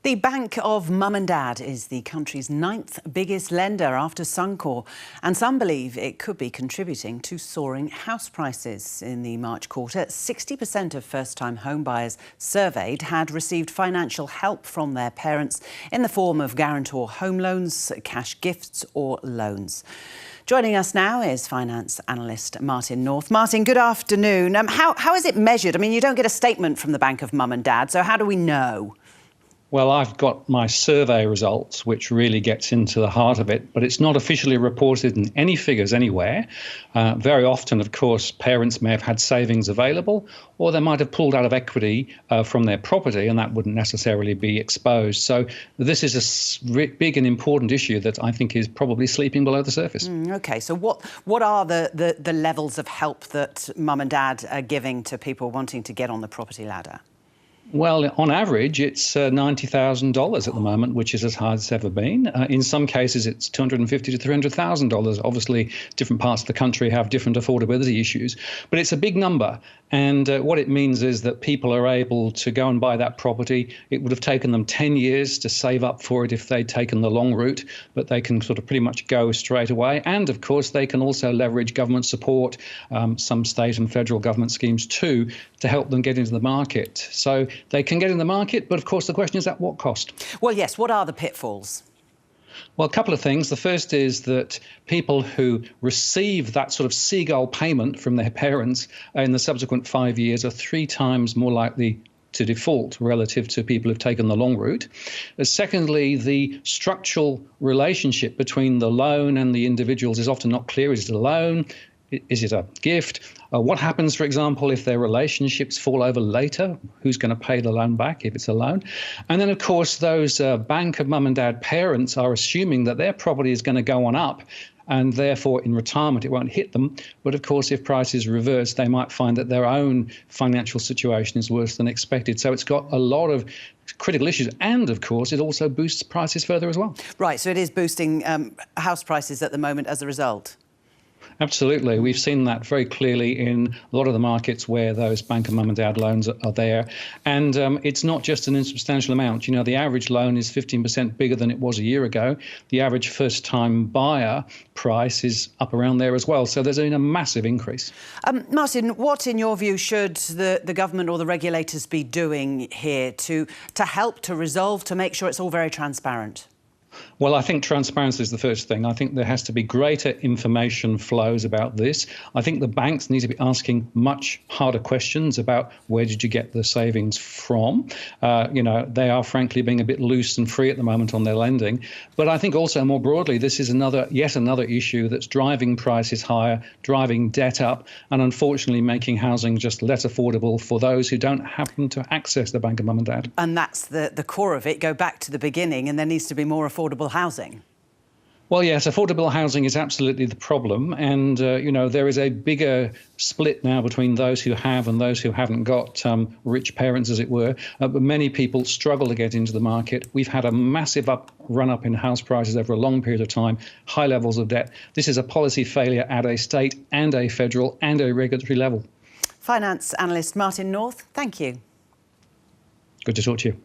The Bank of Mum and Dad is the country's 9th biggest lender after Suncorp, and some believe it could be contributing to soaring house prices. In the March quarter, 60% of first-time home buyers surveyed had received financial help from their parents in the form of guarantor home loans, cash gifts or loans. Joining us now is finance analyst Martin North. Martin, good afternoon. How is it measured? I mean, you don't get a statement from the Bank of Mum and Dad, so how do we know? Well, I've got my survey results, which really gets into the heart of it, but it's not officially reported in any figures anywhere. Very often, of course, parents may have had savings available, or they might have pulled out of equity from their property, and that wouldn't necessarily be exposed. So this is a big and important issue that I think is probably sleeping below the surface. OK, so what are the levels of help that Mum and Dad are giving to people wanting to get on the property ladder? Well, on average, it's $90,000 at the moment, which is as high as it's ever been. In some cases, it's $250,000 to $300,000. Obviously, different parts of the country have different affordability issues, but it's a big number. And what it means is that people are able to go and buy that property. It would have taken them 10 years to save up for it if they'd taken the long route, but they can sort of pretty much go straight away. And of course, they can also leverage government support, some state and federal government schemes too, to help them get into the market. So they can get in the market, but of course the question is at what cost? Well, yes, what are the pitfalls? Well, a couple of things. The first is that people who receive that sort of seagull payment from their parents in the subsequent 5 years are 3 times more likely to default relative to people who've taken the long route. Secondly, the structural relationship between the loan and the individuals is often not clear. Is it a loan? Is it a gift? What happens, for example, if their relationships fall over later? Who's going to pay the loan back if it's a loan? And then, of course, those Bank of Mum and Dad parents are assuming that their property is going to go on up, and therefore in retirement it won't hit them. But of course, if prices reverse, they might find that their own financial situation is worse than expected. So it's got a lot of critical issues. And of course, it also boosts prices further as well. Right, so it is boosting house prices at the moment as a result. Absolutely. We've seen that very clearly in a lot of the markets where those Bank of Mum and Dad loans are there. And it's not just an insubstantial amount. You know, the average loan is 15% bigger than it was a year ago. The average first-time buyer price is up around there as well. So there's been a massive increase. Martin, what, in your view, should the government or the regulators be doing here to help, to resolve, to make sure it's all very transparent? Well, I think transparency is the first thing. I think there has to be greater information flows about this. I think the banks need to be asking much harder questions about where did you get the savings from? They are frankly being a bit loose and free at the moment on their lending. But I think also more broadly, this is yet another issue that's driving prices higher, driving debt up, and unfortunately making housing just less affordable for those who don't happen to access the Bank of Mum and Dad. And that's the core of it. Go back to the beginning, and there needs to be more affordable housing. Well, yes, affordable housing is absolutely the problem. And, there is a bigger split now between those who have and those who haven't got rich parents, as it were. But many people struggle to get into the market. We've had a massive run-up in house prices over a long period of time, high levels of debt. This is a policy failure at a state and a federal and a regulatory level. Finance analyst Martin North, thank you. Good to talk to you.